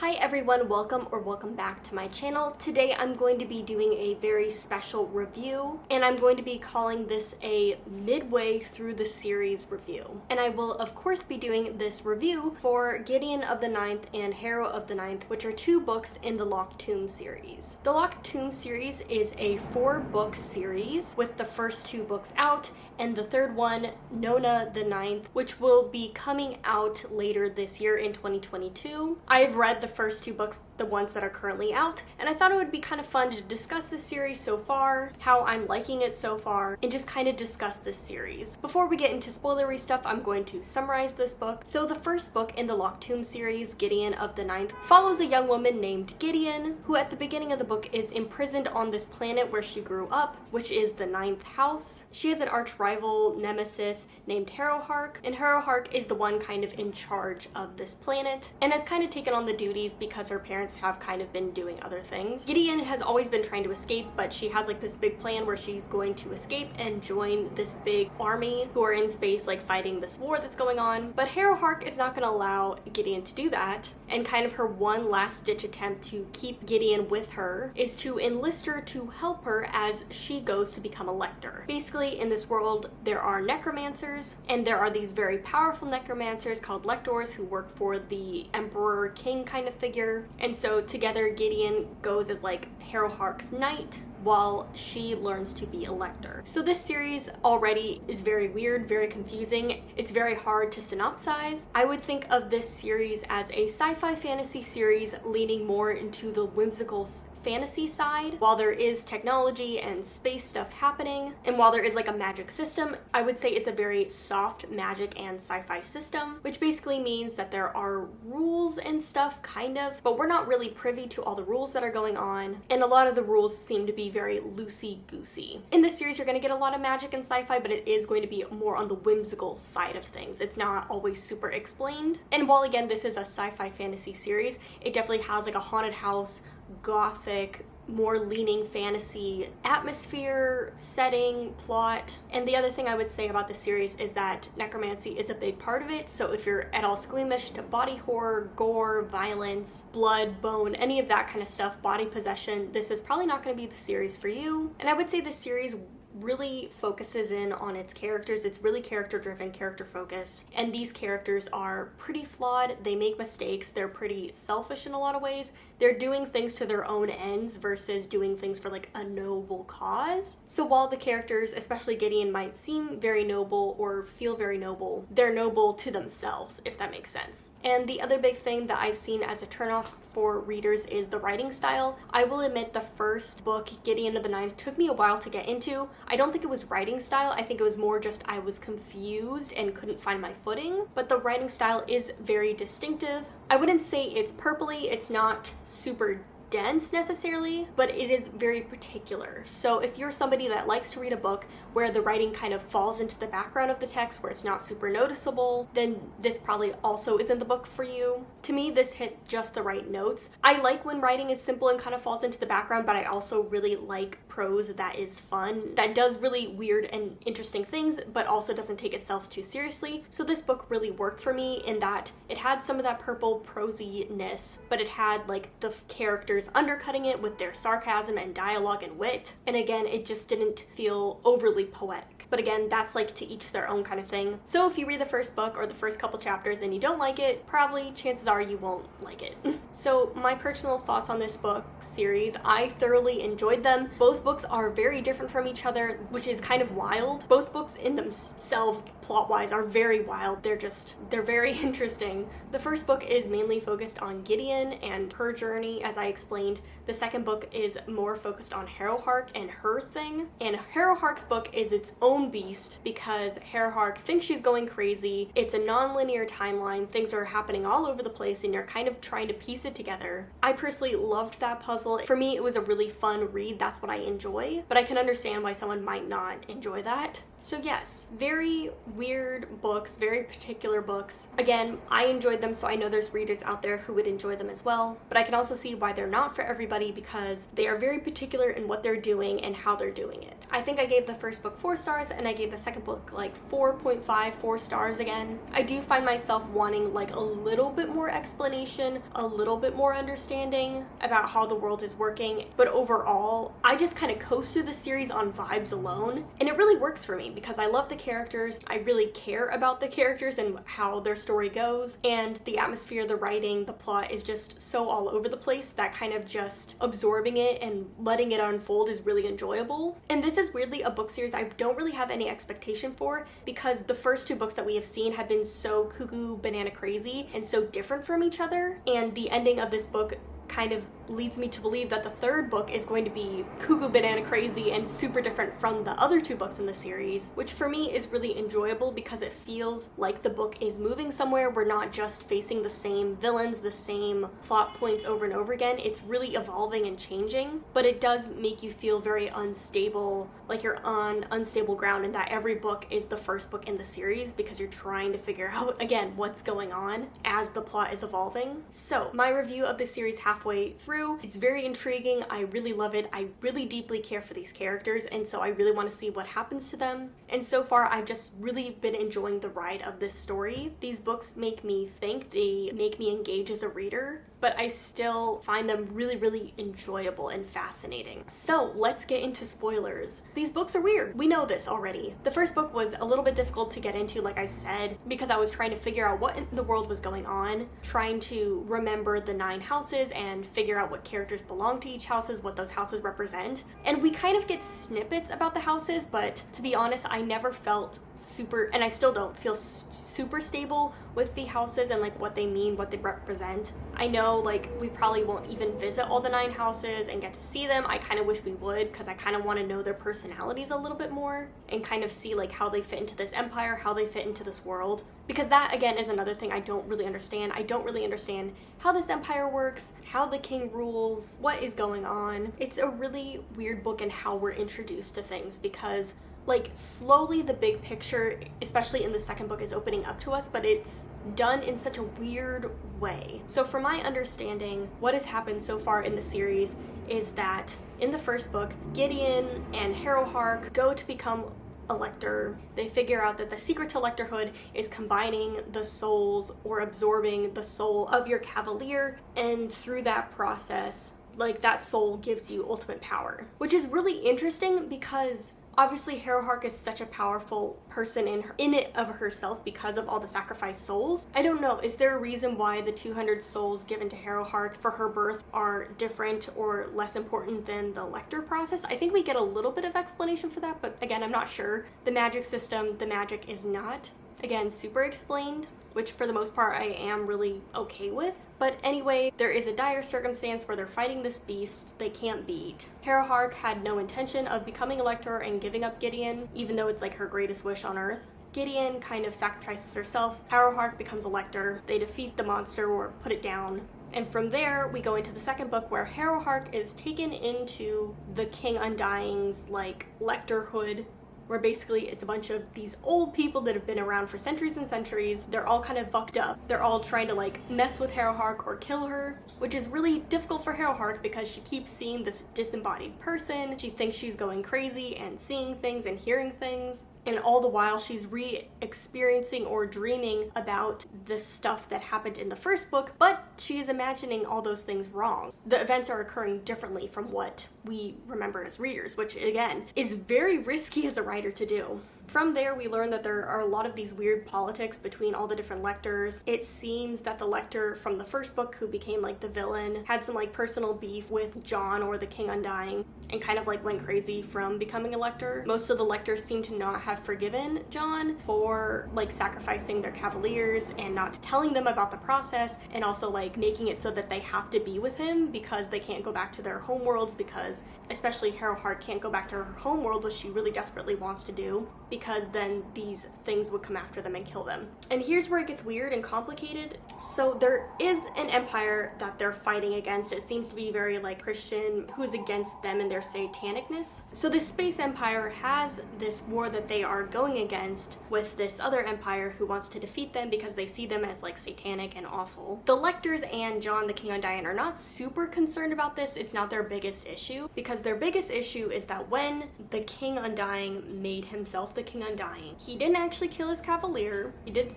Hi everyone, welcome back to my channel. Today I'm going to be doing a very special review, and I'm going to be calling this a midway through the series review. And I will of course be doing this review for Gideon of the Ninth and Harrow of the Ninth, which are two books in the Locked Tomb series. The Locked Tomb series is a 4-book series with the first 2 books out, and the third one, Nona the Ninth, which will be coming out later this year in 2022. I've read the first 2 books, the ones that are currently out, and I thought it would be kind of fun to discuss this series so far, how I'm liking it so far, and just kind of discuss this series. Before we get into spoilery stuff, I'm going to summarize this book. So the first book in the Locked Tomb series, Gideon of the Ninth, follows a young woman named Gideon, who at the beginning of the book is imprisoned on this planet where she grew up, which is the Ninth House. She has an arch rival nemesis named Harrow, and Harrow is the one kind of in charge of this planet, and has kind of taken on the duties because her parents have kind of been doing other things. Gideon has always been trying to escape, but she has like this big plan where she's going to escape and join this big army who are in space like fighting this war that's going on. But Harrow is not going to allow Gideon to do that, and kind of her one last ditch attempt to keep Gideon with her is to enlist her to help her as she goes to become a lector. Basically, in this world there are necromancers, and there are these very powerful necromancers called lectors who work for the emperor king kind of figure, and so together Gideon goes as like Harrow's knight while she learns to be a lector. So this series already is very weird, very confusing. It's very hard to synopsize. I would think of this series as a sci-fi fantasy series leaning more into the whimsical fantasy side. While there is technology and space stuff happening, and while there is like a magic system, I would say it's a very soft magic and sci-fi system, which basically means that there are rules and stuff kind of, but we're not really privy to all the rules that are going on, and a lot of the rules seem to be very loosey-goosey. In this series you're going to get a lot of magic and sci-fi, but it is going to be more on the whimsical side of things. It's not always super explained. And while again this is a sci-fi fantasy series, it definitely has like a haunted house, gothic, more leaning fantasy atmosphere, setting, plot. And the other thing I would say about this series is that necromancy is a big part of it, so if you're at all squeamish to body horror, gore, violence, blood, bone, any of that kind of stuff, body possession, this is probably not going to be the series for you. And I would say this series really focuses in on its characters. It's really character driven, character focused, and these characters are pretty flawed. They make mistakes. They're pretty selfish in a lot of ways. They're doing things to their own ends versus doing things for like a noble cause. So while the characters, especially Gideon, might seem very noble or feel very noble, they're noble to themselves, if that makes sense. And the other big thing that I've seen as a turnoff for readers is the writing style. I will admit the first book, Gideon of the Ninth, took me a while to get into. I don't think it was writing style. I think it was more just I was confused and couldn't find my footing. But the writing style is very distinctive. I wouldn't say it's purpley. It's not super dense necessarily, but it is very particular. So if you're somebody that likes to read a book where the writing kind of falls into the background of the text, where it's not super noticeable, then this probably also isn't the book for you. To me, this hit just the right notes. I like when writing is simple and kind of falls into the background, but I also really like prose that is fun, that does really weird and interesting things, but also doesn't take itself too seriously. So this book really worked for me in that it had some of that purple prosy-ness, but it had like the characters undercutting it with their sarcasm and dialogue and wit. And again, it just didn't feel overly poetic. But again, that's like to each their own kind of thing. So if you read the first book or the first couple chapters and you don't like it, probably chances are you won't like it. So my personal thoughts on this book series, I thoroughly enjoyed them. Both books are very different from each other, which is kind of wild. Both books in themselves, plot-wise, are very wild. They're very interesting. The first book is mainly focused on Gideon and her journey, as I explained. The second book is more focused on Harrow and her thing. And Harrow's book is its own beast because Harrow thinks she's going crazy. It's a non-linear timeline. Things are happening all over the place and you're kind of trying to piece it together. I personally loved that puzzle. For me, it was a really fun read. That's what I enjoy, but I can understand why someone might not enjoy that. So yes, very weird books, very particular books. Again, I enjoyed them, so I know there's readers out there who would enjoy them as well, but I can also see why they're not for everybody because they are very particular in what they're doing and how they're doing it. I think I gave the first book 4 stars. stars, and I gave the second book like 4.54 stars again. I do find myself wanting like a little bit more explanation, a little bit more understanding about how the world is working, but overall, I just kind of coast through the series on vibes alone, and it really works for me because I love the characters, I really care about the characters and how their story goes, and the atmosphere, the writing, the plot is just so all over the place that kind of just absorbing it and letting it unfold is really enjoyable. And this is weirdly a book series I don't really have any expectation for because the first two books that we have seen have been so cuckoo banana crazy and so different from each other, and the ending of this book kind of leads me to believe that the third book is going to be cuckoo banana crazy and super different from the other two books in the series, which for me is really enjoyable because it feels like the book is moving somewhere. We're not just facing the same villains, the same plot points over and over again. It's really evolving and changing, but it does make you feel very unstable, like you're on unstable ground, and that every book is the first book in the series because you're trying to figure out, again, what's going on as the plot is evolving. So my review of the series halfway through, it's very intriguing. I really love it. I really deeply care for these characters, and so I really want to see what happens to them. And so far, I've just really been enjoying the ride of this story. These books make me think, they make me engage as a reader, but I still find them really, really enjoyable and fascinating. So let's get into spoilers. These books are weird. We know this already. The first book was a little bit difficult to get into, like I said, because I was trying to figure out what in the world was going on, trying to remember the 9 houses and figure out what characters belong to each houses, what those houses represent. And we kind of get snippets about the houses, but to be honest, I never felt super, and I still don't feel super stable with the houses and like what they mean, what they represent. I know like we probably won't even visit all the 9 houses and get to see them. I kind of wish we would because I kind of want to know their personalities a little bit more and kind of see like how they fit into this empire, how they fit into this world. Because that again is another thing I don't really understand. I don't really understand how this empire works, how the king rules, what is going on. It's a really weird book in how we're introduced to things because like slowly the big picture, especially in the second book, is opening up to us, but it's done in such a weird way. So from my understanding, what has happened so far in the series is that in the first book, Gideon and Harrow go to become a lector. They figure out that the secret to lectorhood is combining the souls or absorbing the soul of your cavalier, and through that process, like that soul gives you ultimate power, which is really interesting because obviously Harrow is such a powerful person in it of herself because of all the sacrificed souls. I don't know, is there a reason why the 200 souls given to Harrow for her birth are different or less important than the lector process? I think we get a little bit of explanation for that, but again, I'm not sure. The magic system, the magic is not, again, super explained, which for the most part I am really okay with. But anyway, there is a dire circumstance where they're fighting this beast they can't beat. Harrow had no intention of becoming a lector and giving up Gideon, even though it's like her greatest wish on earth. Gideon kind of sacrifices herself. Harrow becomes a lector. They defeat the monster or put it down. And from there, we go into the second book where Harrow is taken into the King Undying's like lectorhood, where basically it's a bunch of these old people that have been around for centuries and centuries. They're all kind of fucked up. They're all trying to like mess with Harrow or kill her, which is really difficult for Harrow because she keeps seeing this disembodied person. She thinks she's going crazy and seeing things and hearing things. And all the while she's re-experiencing or dreaming about the stuff that happened in the first book, but she is imagining all those things wrong. The events are occurring differently from what we remember as readers, which again is very risky as a writer to do. From there, we learn that there are a lot of these weird politics between all the different lectors. It seems that the lector from the first book, who became like the villain, had some like personal beef with John or the King Undying and kind of like went crazy from becoming a lector. Most of the lectors seem to not have forgiven John for like sacrificing their cavaliers and not telling them about the process, and also like making it so that they have to be with him because they can't go back to their homeworlds, because especially Harrow can't go back to her homeworld, which she really desperately wants to do, because then these things would come after them and kill them. And here's where it gets weird and complicated. So there is an empire that they're fighting against. It seems to be very like Christian, who's against them and their satanicness. So this space empire has this war that they are going against with this other empire who wants to defeat them because they see them as like satanic and awful. The Lectors and Jon the King Undying are not super concerned about this. It's not their biggest issue, because their biggest issue is that when the King Undying made himself the King Undying, he didn't actually kill his cavalier. He did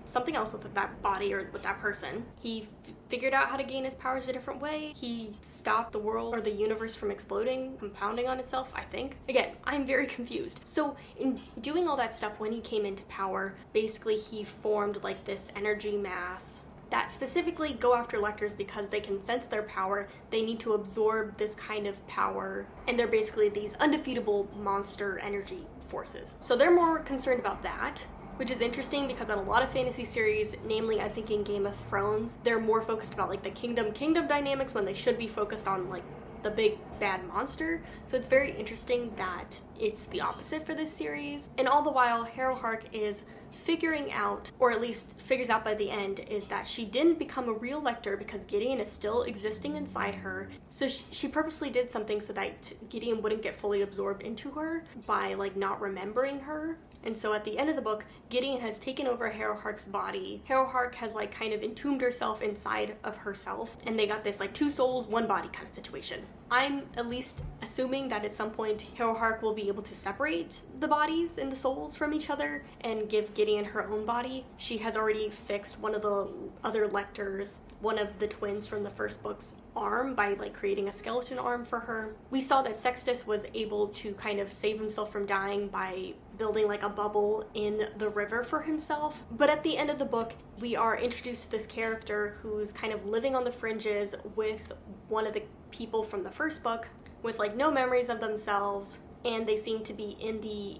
something else with that body or with that person. He figured out how to gain his powers a different way. He stopped the world or the universe from exploding, compounding on itself, I think. Again, I'm very confused. So in doing all that stuff, when he came into power, basically he formed like this energy mass that specifically go after Lectors because they can sense their power. They need to absorb this kind of power, and they're basically these undefeatable monster energy forces. So they're more concerned about that, which is interesting because in a lot of fantasy series, namely I think in Game of Thrones, they're more focused about like the kingdom dynamics when they should be focused on like the big bad monster. So it's very interesting that it's the opposite for this series. And all the while, Harrow is figuring out, or at least figures out by the end, is that she didn't become a real Lector because Gideon is still existing inside her. So she purposely did something so that Gideon wouldn't get fully absorbed into her by like not remembering her. And so at the end of the book, Gideon has taken over Harrowhark's body. Harrowhark has like kind of entombed herself inside of herself, and they got this like two souls, one body kind of situation. I'm at least assuming that at some point Harrowhark will be able to separate the bodies and the souls from each other and give Gideon her own body. She has already fixed one of the other Lectors, one of the twins from the first book's arm, by like creating a skeleton arm for her. We saw that Sextus was able to kind of save himself from dying by building like a bubble in the river for himself. But at the end of the book, we are introduced to this character who's kind of living on the fringes with one of the people from the first book, with like no memories of themselves, and they seem to be in the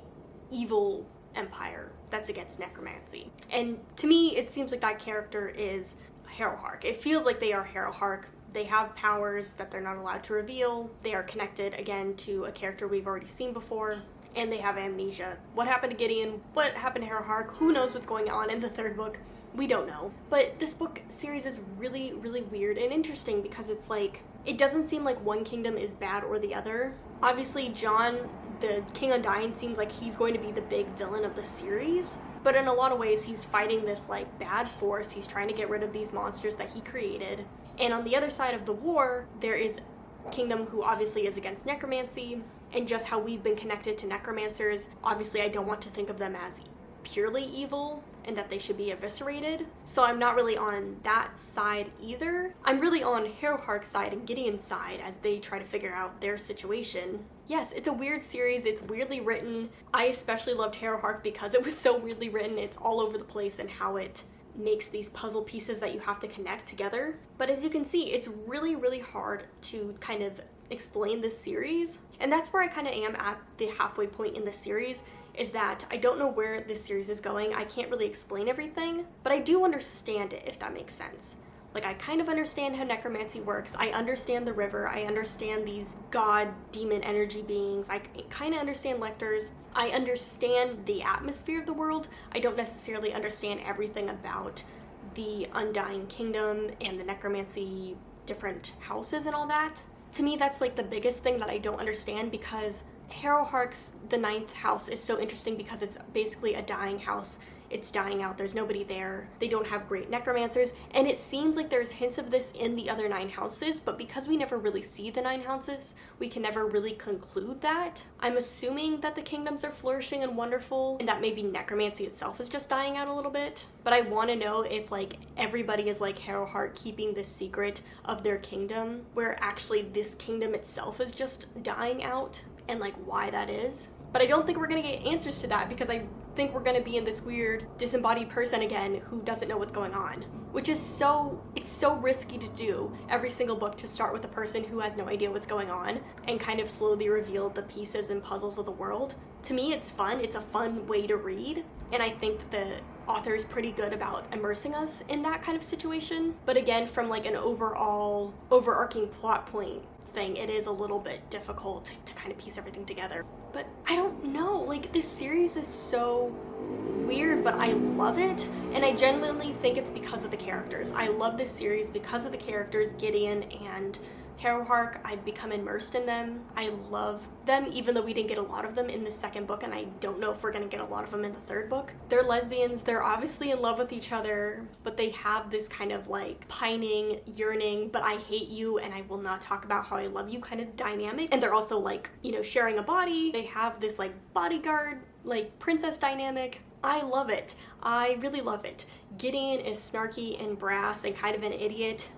evil empire that's against necromancy. And to me, it seems like that character is Harrowhark. It feels like they are Harrowhark. They have powers that they're not allowed to reveal. They are connected again to a character we've already seen before, and they have amnesia. What happened to Gideon? What happened to Harrowhark? Who knows what's going on in the third book? We don't know. But this book series is really, really weird and interesting because it's like, it doesn't seem like one kingdom is bad or the other. Obviously, Jon, the King Undying, seems like he's going to be the big villain of the series. But in a lot of ways, he's fighting this like bad force. He's trying to get rid of these monsters that he created. And on the other side of the war, there is a kingdom who obviously is against necromancy, and just how we've been connected to necromancers. Obviously, I don't want to think of them as purely evil and that they should be eviscerated. So I'm not really on that side either. I'm really on Harrowhark's side and Gideon's side as they try to figure out their situation. Yes, it's a weird series. It's weirdly written. I especially loved Harrowhark because it was so weirdly written. It's all over the place and how it makes these puzzle pieces that you have to connect together. But as you can see, it's really, really hard to kind of explain this series. And that's where I kind of am at the halfway point in the series, is that I don't know where this series is going. I can't really explain everything, but I do understand it, if that makes sense. Like, I kind of understand how necromancy works. I understand the river. I understand these god, demon energy beings. I kind of understand Lectors. I understand the atmosphere of the world. I don't necessarily understand everything about the Undying Kingdom and the necromancy different houses and all that. To me, that's like the biggest thing that I don't understand, because Harrowhark's the ninth house is so interesting because it's basically a dying house. It's dying out. There's nobody there. They don't have great necromancers. And it seems like there's hints of this in the other 9 houses, but because we never really see the 9 houses, we can never really conclude that. I'm assuming that the kingdoms are flourishing and wonderful, and that maybe necromancy itself is just dying out a little bit. But I want to know if like everybody is like Harrowhark, keeping this secret of their kingdom, where actually this kingdom itself is just dying out, and like why that is. But I don't think we're gonna get answers to that, because I think we're gonna be in this weird disembodied person again who doesn't know what's going on, which is it's so risky to do every single book, to start with a person who has no idea what's going on and kind of slowly reveal the pieces and puzzles of the world. To me, it's fun. It's a fun way to read, and I think that the author is pretty good about immersing us in that kind of situation. But again, from like an overall overarching plot point thing. It is a little bit difficult to kind of piece everything together. But I don't know, like, this series is so weird, but I love it, and I genuinely think it's because of the characters. I love this series because of the characters, Gideon and Harrow. I've become immersed in them. I love them, even though we didn't get a lot of them in the second book, and I don't know if we're gonna get a lot of them in the third book. They're lesbians, they're obviously in love with each other, but they have this kind of like pining, yearning, but I hate you and I will not talk about how I love you kind of dynamic. And they're also like, you know, sharing a body. They have this like bodyguard, like princess dynamic. I love it. I really love it. Gideon is snarky and brass and kind of an idiot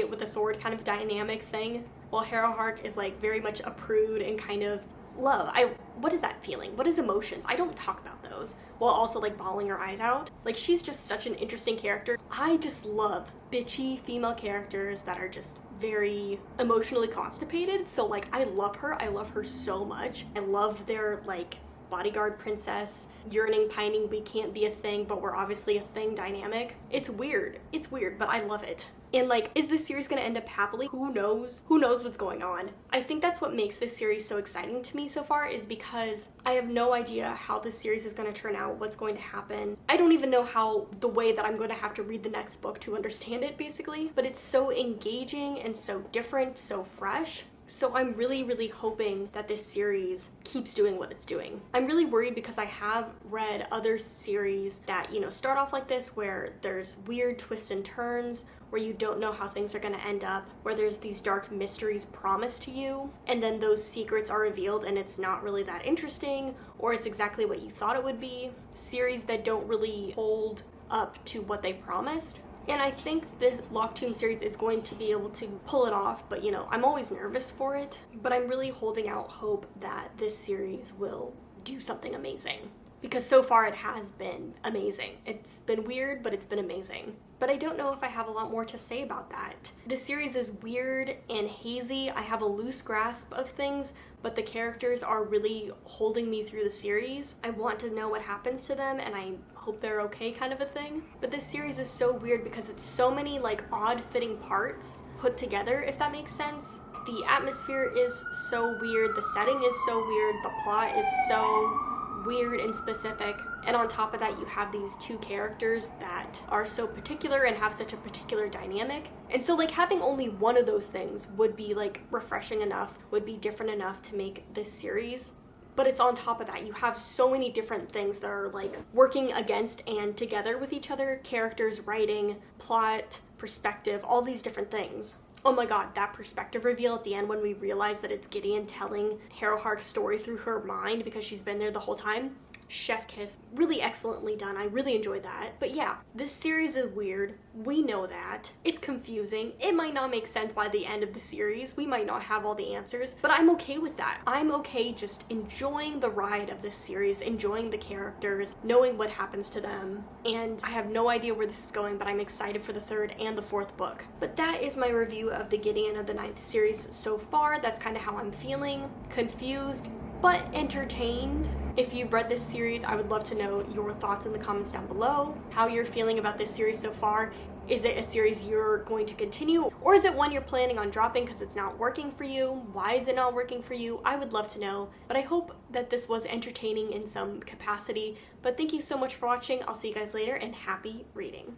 with a sword kind of dynamic thing, while Harrow is like very much a prude and kind of love. What is that feeling? What is emotions? I don't talk about those, while also like bawling her eyes out. Like, she's just such an interesting character. I just love bitchy female characters that are just very emotionally constipated. So like, I love her so much. I love their like bodyguard princess, yearning, pining, we can't be a thing, but we're obviously a thing dynamic. It's weird, but I love it. And like, is this series gonna end up happily? Who knows? Who knows what's going on? I think that's what makes this series so exciting to me so far, is because I have no idea how this series is gonna turn out, what's going to happen. I don't even know how the way that I'm gonna have to read the next book to understand it, basically. But it's so engaging and so different, so fresh. So I'm really, really hoping that this series keeps doing what it's doing. I'm really worried because I have read other series that, you know, start off like this, where there's weird twists and turns, where you don't know how things are going to end up, where there's these dark mysteries promised to you, and then those secrets are revealed and it's not really that interesting, or it's exactly what you thought it would be. Series that don't really hold up to what they promised. And I think the Locked Tomb series is going to be able to pull it off, but you know, I'm always nervous for it. But I'm really holding out hope that this series will do something amazing. Because so far it has been amazing. It's been weird, but it's been amazing. But I don't know if I have a lot more to say about that. This series is weird and hazy. I have a loose grasp of things, but the characters are really holding me through the series. I want to know what happens to them, and I hope they're okay, kind of a thing. But this series is so weird because it's so many like odd fitting parts put together, if that makes sense. The atmosphere is so weird, the setting is so weird, the plot is so weird and specific, and on top of that you have these two characters that are so particular and have such a particular dynamic. And so like, having only one of those things would be like refreshing enough, would be different enough to make this series. But it's on top of that, you have so many different things that are like working against and together with each other: characters, writing, plot, perspective, all these different things. Oh my god, that perspective reveal at the end when we realize that it's Gideon telling Harrow story through her mind because she's been there the whole time. Chef kiss. Really excellently done. I really enjoyed that. But yeah, this series is weird. We know that. It's confusing. It might not make sense by the end of the series. We might not have all the answers, but I'm okay with that. I'm okay just enjoying the ride of this series, enjoying the characters, knowing what happens to them. And I have no idea where this is going, but I'm excited for the third and the fourth book. But that is my review of the Gideon of the 9th series so far. That's kind of how I'm feeling. Confused, but entertained. If you've read this series, I would love to know your thoughts in the comments down below, how you're feeling about this series so far. Is it a series you're going to continue, or is it one you're planning on dropping because it's not working for you? Why is it not working for you? I would love to know, but I hope that this was entertaining in some capacity. But thank you so much for watching. I'll see you guys later, and happy reading.